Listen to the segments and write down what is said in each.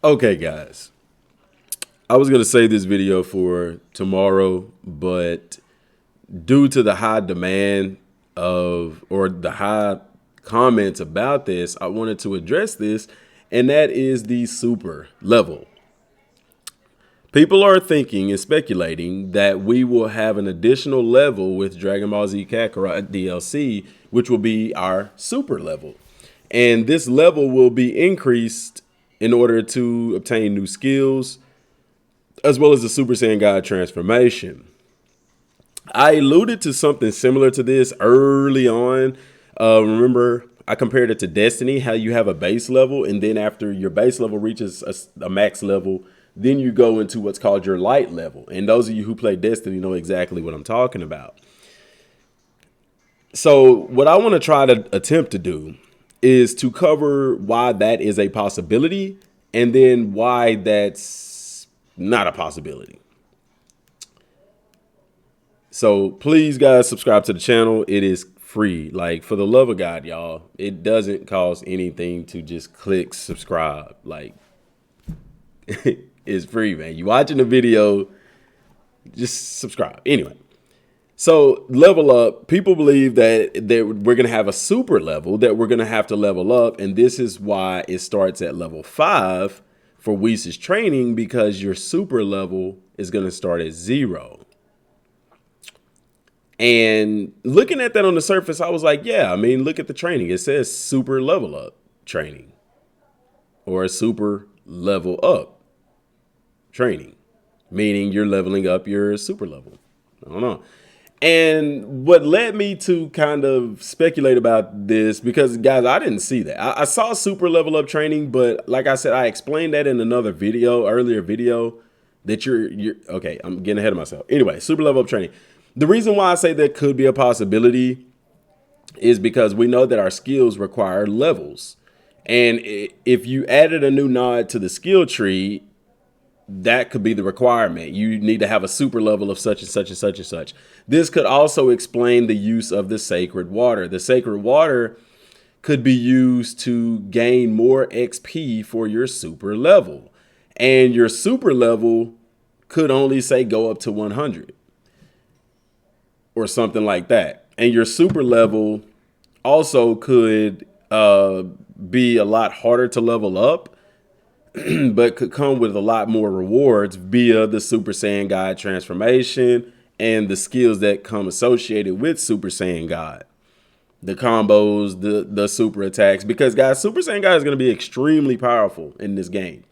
Okay, guys. I was going to save this video for tomorrow, but due to the high demand or the high comments about this, I wanted to address this, and that is the super level. People are thinking and speculating that we will have an additional level with Dragon Ball Z Kakarot DLC, which will be our super level. And this level will be increased in order to obtain new skills, as well as the Super Saiyan God transformation. I alluded to something similar to this early on. Remember, I compared it to Destiny, how you have a base level, and then after your base level reaches a max level, then you go into what's called your light level. And those of you who play Destiny know exactly what I'm talking about. So what I want to try to attempt to do is to cover why that is a possibility and then why that's not a possibility. So please, guys, subscribe to the channel. It is free. Like, for the love of God, y'all, it doesn't cost anything to just click subscribe. Like, it's free, man. You watching the video, just subscribe. Anyway, so level up. People believe that we're going to have a super level that we're going to have to level up. And this is why it starts at level 5 for Whis' training, because your super level is going to start at 0. And looking at that on the surface, I was like, yeah, I mean, look at the training. It says super level up training or a super level up training, meaning you're leveling up your super level. I don't know. And what led me to kind of speculate about this, because guys, I didn't see that. I saw super level up training, but like I said, I explained that in another video, earlier video, that you're okay. I'm getting ahead of myself. Anyway, super level up training. The reason why I say that could be a possibility is because we know that our skills require levels. And if you added a new nod to the skill tree, that could be the requirement. You need to have a super level of such and such and such and such. This could also explain the use of the sacred water. The sacred water could be used to gain more XP for your super level. And your super level could only say go up to 100. Or something like that. And your super level also could be a lot harder to level up, but could come with a lot more rewards via the Super Saiyan God transformation and the skills that come associated with Super Saiyan God. The combos, the super attacks, because guys, Super Saiyan God is going to be extremely powerful in this game.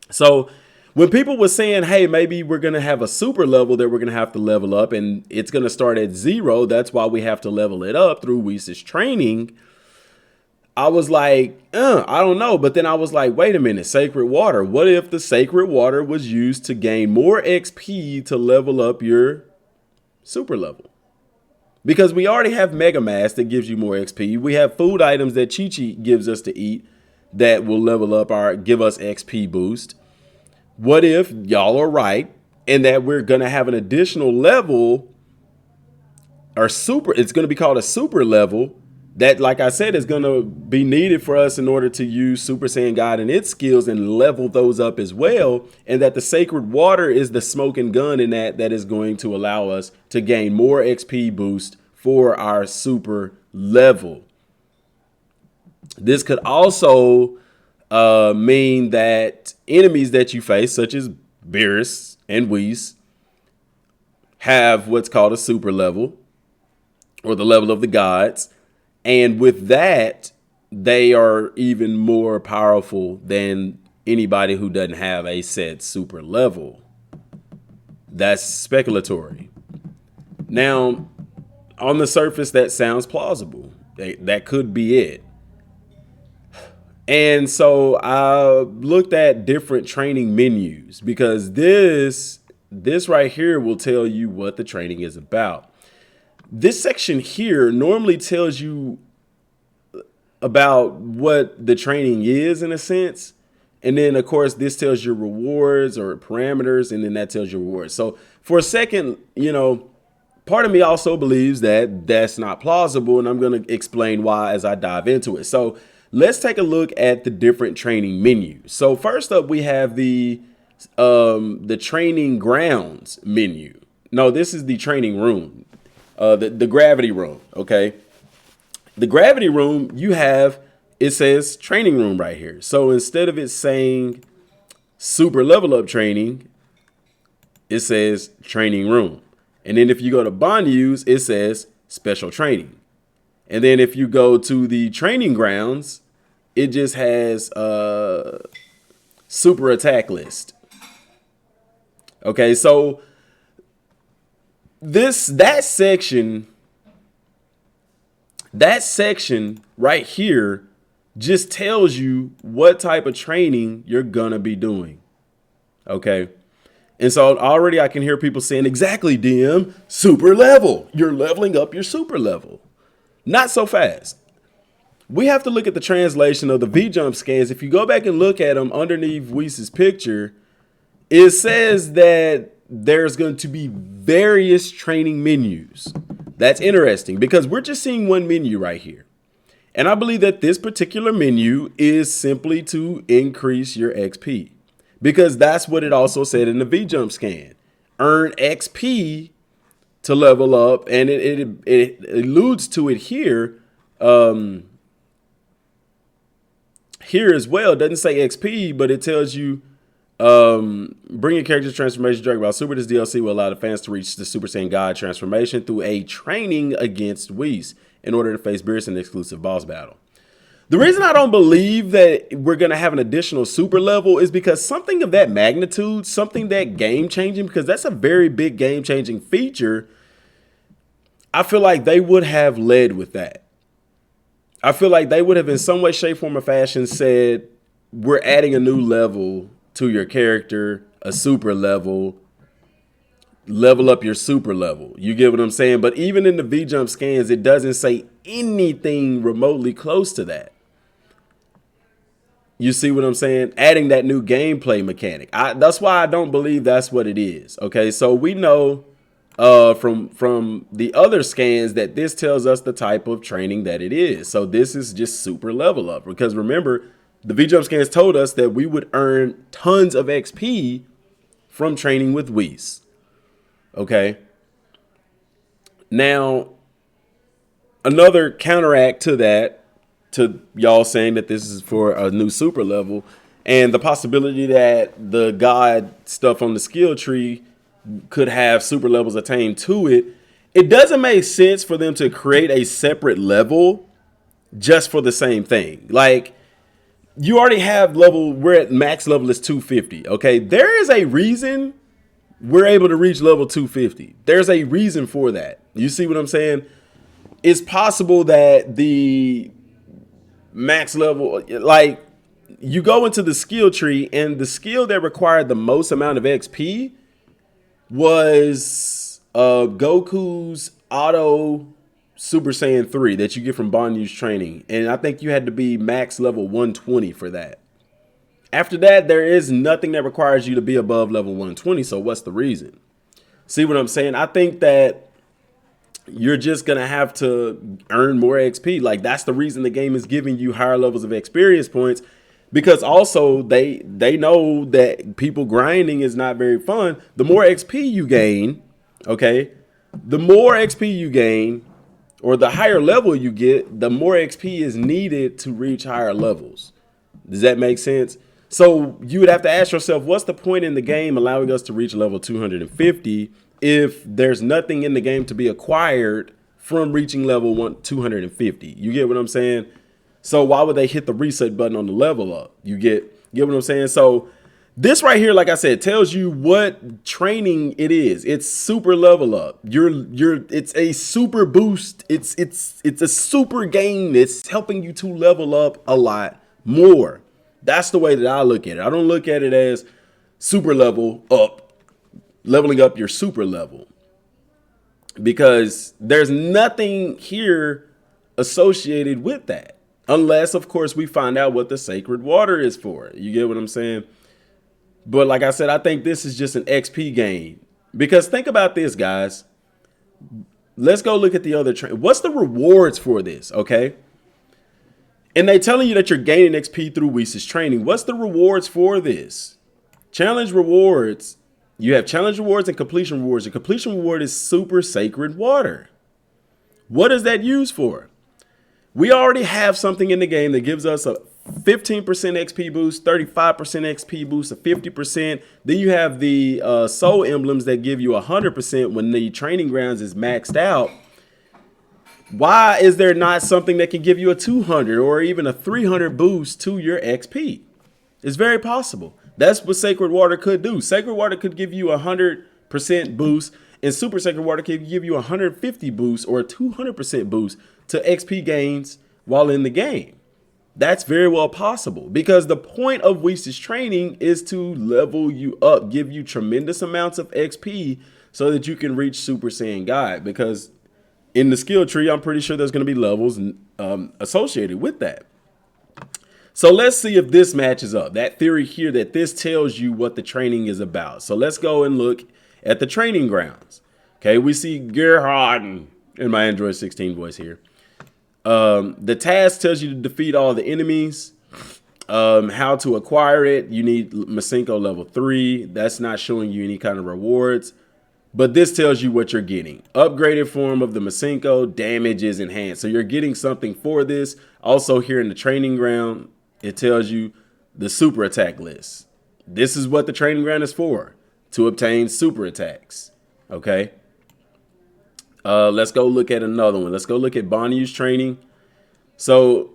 So when people were saying, hey, maybe we're going to have a super level that we're going to have to level up and it's going to start at 0. That's why we have to level it up through Whis' training. I was like, I don't know. But then I was like, wait a minute, sacred water. What if the sacred water was used to gain more XP to level up your super level? Because we already have Mega Mass that gives you more XP. We have food items that Chi-Chi gives us to eat that will level up give us XP boost. What if y'all are right and that we're going to have an additional level or it's going to be called a super level that, like I said, is going to be needed for us in order to use Super Saiyan God and its skills and level those up as well. And that the sacred water is the smoking gun in that is going to allow us to gain more XP boost for our super level. This could also mean that enemies that you face, such as Beerus and Whis, have what's called a super level or the level of the gods. And with that, they are even more powerful than anybody who doesn't have a set super level. That's speculatory. Now, on the surface, that sounds plausible. That could be it. And so I looked at different training menus because this right here will tell you what the training is about. This section here normally tells you about what the training is in a sense. And then, of course, this tells you rewards or parameters, and then that tells you rewards. So for a second, part of me also believes that that's not plausible, and I'm going to explain why as I dive into it. So let's take a look at the different training menus. So first up, we have the training grounds menu. No, this is the training room, the gravity room. Okay. The gravity room, it says training room right here. So instead of it saying super level up training, it says training room. And then if you go to bond use, it says special training. And then if you go to the training grounds, it just has super attack list. Okay, so that section right here just tells you what type of training you're gonna be doing. Okay. And so already I can hear people saying, exactly, DM, super level. You're leveling up your super level. Not so fast. We have to look at the translation of the V-jump scans. If you go back and look at them underneath Whis' picture, it says that there's going to be various training menus. That's interesting because we're just seeing one menu right here. And I believe that this particular menu is simply to increase your XP. Because that's what it also said in the V-jump scan. Earn XP to level up. And it alludes to it here. Here as well. It doesn't say XP, but it tells you bring your character's transformation Dragon Ball Super. This DLC will allow the fans to reach the Super Saiyan God transformation through a training against Whis in order to face Beerus in an exclusive boss battle. The reason I don't believe that we're going to have an additional super level is because something of that magnitude, something that game changing, because that's a very big game changing feature. I feel like they would have led with that. I feel like they would have in some way, shape, form, or fashion said, we're adding a new level to your character, a super level up your super level. You get what I'm saying? But even in the V-jump scans, it doesn't say anything remotely close to that. You see what I'm saying? Adding that new gameplay mechanic. That's why I don't believe that's what it is. Okay, so we know from the other scans that this tells us the type of training that it is. So this is just super level up. Because remember, the V-jump scans told us that we would earn tons of XP from training with Whis. Okay. Now, another counteract to that, to y'all saying that this is for a new super level and the possibility that the God stuff on the skill tree could have super levels attained to it. It doesn't make sense for them to create a separate level just for the same thing. Like, you already have we're at max level is 250. Okay. There is a reason we're able to reach level 250. There's a reason for that. You see what I'm saying? It's possible that the max level, like you go into the skill tree and the skill that required the most amount of XP was Goku's auto Super Saiyan 3 that you get from bond use training. And I think you had to be max level 120 for that. After that, there is nothing that requires you to be above level 120. So what's the reason? See what I'm saying? I think that you're just going to have to earn more XP. Like, that's the reason the game is giving you higher levels of experience points, because also they know that people grinding is not very fun. The more XP you gain, okay, the more XP you gain or the higher level you get, the more XP is needed to reach higher levels. Does that make sense? So you would have to ask yourself, what's the point in the game allowing us to reach level 250 if there's nothing in the game to be acquired from reaching level 250? You get what I'm saying? So why would they hit the reset button on the level up? You get what I'm saying? So this right here, like I said, tells you what training it is. It's super level up. It's a super boost. It's a super game that's helping you to level up a lot more. That's the way that I look at it. I don't look at it as super level up, leveling up your super level, because there's nothing here associated with that. Unless, of course, we find out what the sacred water is for. You get what I'm saying? But like I said, I think this is just an XP game. Because think about this, guys. Let's go look at the other train. What's the rewards for this, okay? And they telling you that you're gaining XP through Whis' training. What's the rewards for this? Challenge rewards. You have challenge rewards and completion rewards. The completion reward is super sacred water. What is that used for? We already have something in the game that gives us a 15% XP boost, 35% XP boost, a 50%. Then you have the soul emblems that give you 100% when the training grounds is maxed out. Why is there not something that can give you a 200 or even a 300 boost to your XP? It's very possible. That's what Sacred Water could do. Sacred Water could give you a 100% boost, and Super Sacred Water could give you a 150 boost or a 200% boost to XP gains while in the game. That's very well possible, because the point of Whis' training is to level you up, give you tremendous amounts of XP so that you can reach Super Saiyan God, because in the skill tree, I'm pretty sure there's going to be levels associated with that. So let's see if this matches up. That theory here, that this tells you what the training is about. So let's go and look at the training grounds. Okay, we see Gerhardt in my Android 16 voice here. The task tells you to defeat all the enemies. How to acquire it, you need Masenko level 3. That's not showing you any kind of rewards. But this tells you what you're getting. Upgraded form of the Masenko, damage is enhanced. So you're getting something for this. Also here in the training ground, it tells you the super attack list. This is what the training ground is for, to obtain super attacks. Okay. Let's go look at another one. Let's go look at Banyu's training. So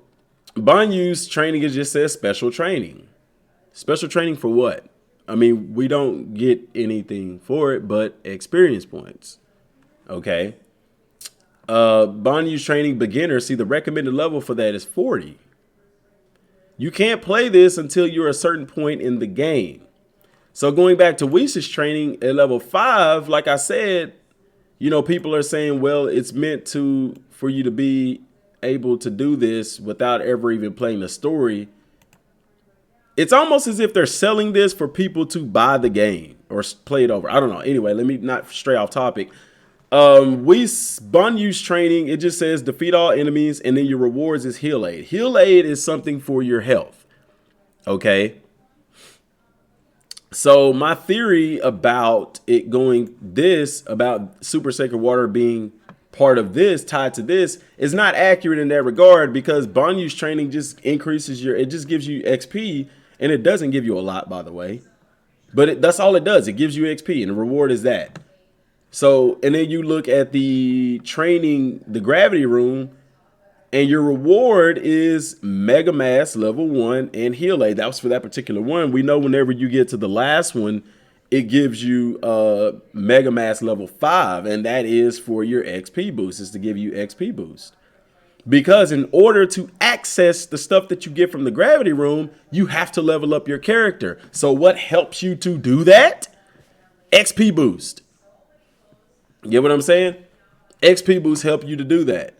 Banyu's training, it just says special training. Special training for what? I mean, we don't get anything for it but experience points. Okay. Banyu's training beginner. See, the recommended level for that is 40. You can't play this until you're a certain point in the game. So going back to Whis' training at level 5, like I said, you know, people are saying, well, it's meant for you to be able to do this without ever even playing the story. It's almost as if they're selling this for people to buy the game or play it over. I don't know. Anyway, let me not stray off topic. Banyu's training, it just says defeat all enemies, and then your rewards is heal aid. Heal aid is something for your health. Okay. So my theory about it going this, about Super Sacred Water being part of this, tied to this, is not accurate in that regard, because Banyu's training just increases it just gives you XP, and it doesn't give you a lot, by the way. But that's all it does. It gives you XP, and the reward is that. So, and then you look at the training, the gravity room, and your reward is Mega Mass level 1 and heal aid. That was for that particular one. We know whenever you get to the last one, it gives you Mega Mass level 5, and that is for your XP boost. It's to give you XP boost. Because in order to access the stuff that you get from the gravity room, you have to level up your character. So what helps you to do that? XP boost. You get what I'm saying? XP boosts help you to do that.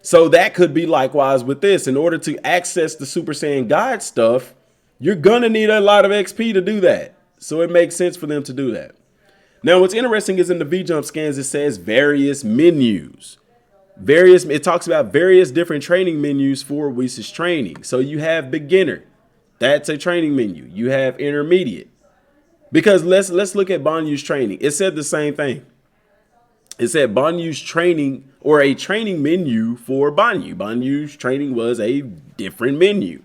So that could be likewise with this. In order to access the Super Saiyan God stuff, you're going to need a lot of XP to do that. So it makes sense for them to do that. Now, what's interesting is in the V-Jump scans, it says various menus. It talks about various different training menus for Whis' training. So you have beginner. That's a training menu. You have intermediate. Because let's look at Banyu's training. It said the same thing. It said Banyu's training, or a training menu for Banyu. Banyu's training was a different menu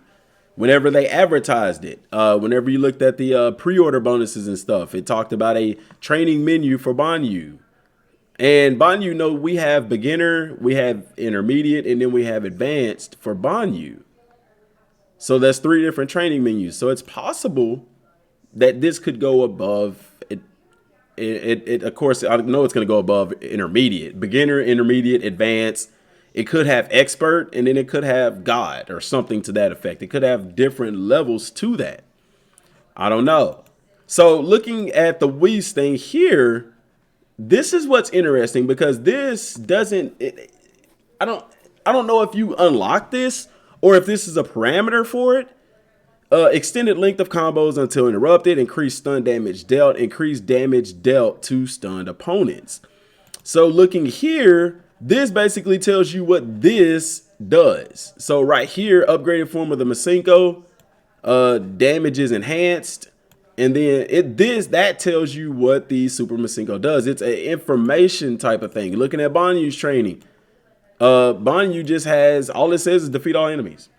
whenever they advertised it. Whenever you looked at the pre-order bonuses and stuff, it talked about a training menu for Banyu. And Banyu, we have beginner, we have intermediate, and then we have advanced for Banyu. So that's 3 different training menus. So it's possible that this could go above it. Of course, I know it's going to go above intermediate, beginner, intermediate, advanced. It could have expert, and then it could have God or something to that effect. It could have different levels to that. I don't know. So looking at the Whis thing here, this is what's interesting, because this doesn't, I don't know if you unlock this or if this is a parameter for it. Extended length of combos until interrupted, increased stun damage dealt, increased damage dealt to stunned opponents. So looking here, this basically tells you what this does. So right here, upgraded form of the Masenko, damage is enhanced. And then that tells you what the Super Masenko does. It's an information type of thing. Looking at Banyu's training, Banyu just has, all it says is defeat all enemies.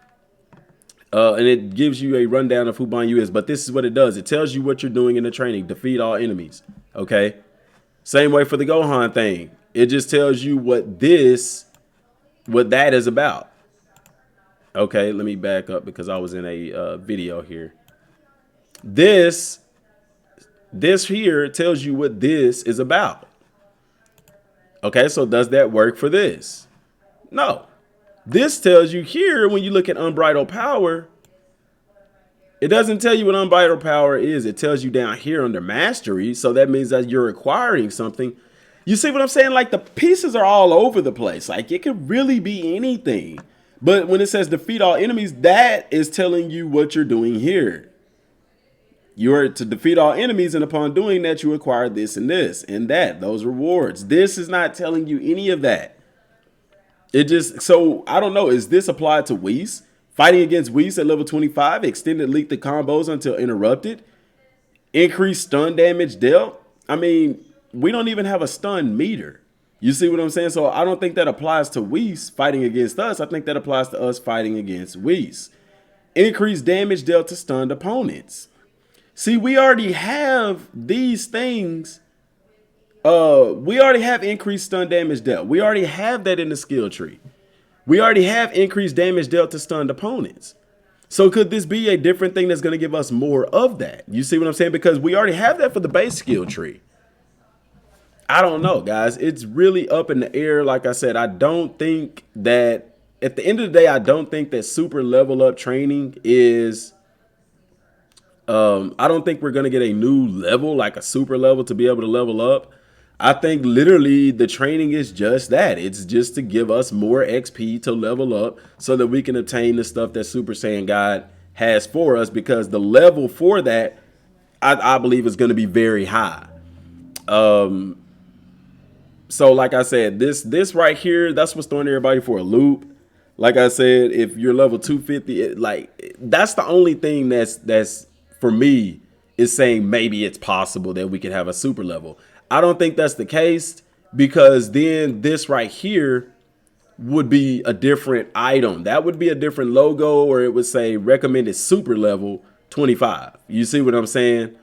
And it gives you a rundown of who Banyu is. But this is what it does. It tells you what you're doing in the training. Defeat all enemies. Okay. Same way for the Gohan thing. It just tells you what that is about. Okay, let me back up because I was in a video here. This here tells you what this is about. Okay, so does that work for this? No. This tells you here, when you look at unbridled power, it doesn't tell you what unbridled power is. It tells you down here under mastery. So that means that you're acquiring something. You see what I'm saying? Like, the pieces are all over the place. Like, it could really be anything. But when it says defeat all enemies, that is telling you what you're doing here. You are to defeat all enemies, and upon doing that, you acquire this and this and that, those rewards. This is not telling you any of that. It just, so I don't know, is this applied to Whis? Fighting against Whis at level 25, extended lethal combos until interrupted, increased stun damage dealt. I mean, we don't even have a stun meter. You see what I'm saying? So I don't think that applies to Whis fighting against us. I think that applies to us fighting against Whis. Increased damage dealt to stunned opponents. See, we already have these things. We already have increased stun damage dealt. We already have that in the skill tree. We already have increased damage dealt to stunned opponents. So could this be a different thing that's going to give us more of that? You see what I'm saying? Because we already have that for the base skill tree. I don't know, guys. It's really up in the air. Like I said, I don't think that at the end of the day, I don't think that super level up training is, I don't think we're going to get a new level, like a super level to be able to level up. I think literally the training is just that. It's just to give us more XP to level up so that we can obtain the stuff that Super Saiyan God has for us, because the level for that, I believe, is going to be very high. So like I said, this right here, that's what's throwing everybody for a loop. Like I said, if you're level 250, that's the only thing that's for me is saying maybe it's possible that we could have a super level. I don't think that's the case, because then this right here would be a different item. That would be a different logo, or it would say recommended super level 25. You see what I'm saying?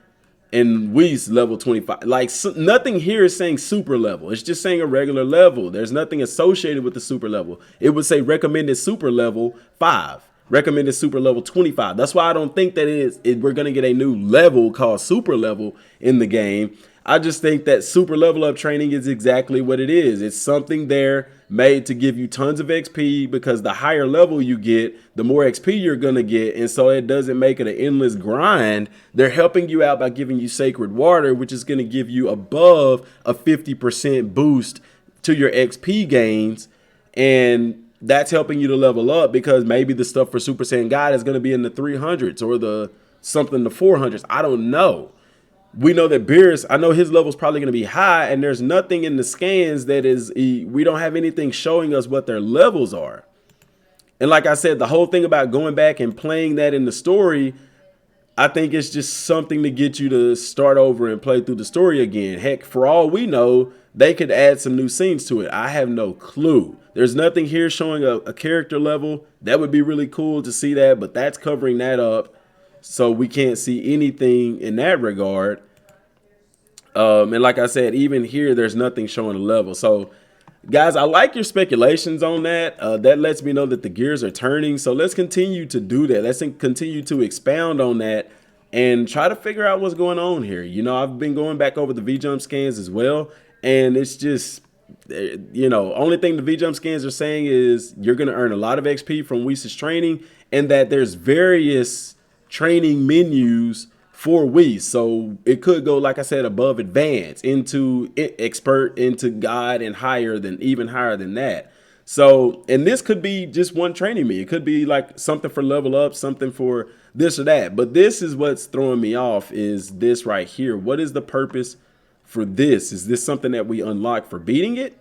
And Whis level 25. Like, nothing here is saying super level. It's just saying a regular level. There's nothing associated with the super level. It would say recommended super level 5. Recommended super level 25. That's why I don't think that we're going to get a new level called super level in the game. I just think that super level up training is exactly what it is. It's something there made to give you tons of XP, because the higher level you get, the more XP you're going to get. And so it doesn't make it an endless grind. They're helping you out by giving you sacred water, which is going to give you above a 50% boost to your XP gains. And that's helping you to level up, because maybe the stuff for Super Saiyan God is going to be in the 300s or the 400s. I don't know. We know that Beerus, I know his level is probably going to be high, and there's nothing in the scans that is, we don't have anything showing us what their levels are. And like I said, the whole thing about going back and playing that in the story, I think it's just something to get you to start over and play through the story again. Heck, for all we know, they could add some new scenes to it. I have no clue. There's nothing here showing a character level. That would be really cool to see that, but that's covering that up. So we can't see anything in that regard. And like I said, even here, there's nothing showing a level. So, guys, I like your speculations on that. That lets me know that the gears are turning. So let's continue to do that. Let's continue to expound on that and try to figure out what's going on here. You know, I've been going back over the V-Jump scans as well. And it's just, you know, only thing the V-Jump scans are saying is you're going to earn a lot of XP from Whis' training, and that there's various training menus for Whis. So it could go, like I said, above advanced, into expert, into God, and higher than, even higher than that. So, and this could be just one training menu. It could be like something for level up, something for this or that. But this is what's throwing me off, is this right here. What is the purpose for this? Is this something that we unlock for beating it?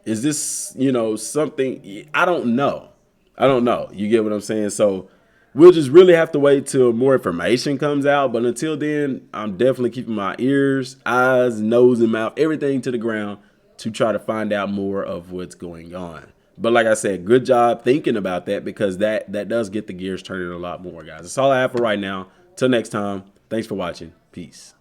Is this, you know, something? I don't know. I don't know. You get what I'm saying? So we'll just really have to wait till more information comes out. But until then, I'm definitely keeping my ears, eyes, nose, and mouth, everything to the ground to try to find out more of what's going on. But like I said, good job thinking about that, because that does get the gears turning a lot more, guys. That's all I have for right now. Till next time, thanks for watching. Peace.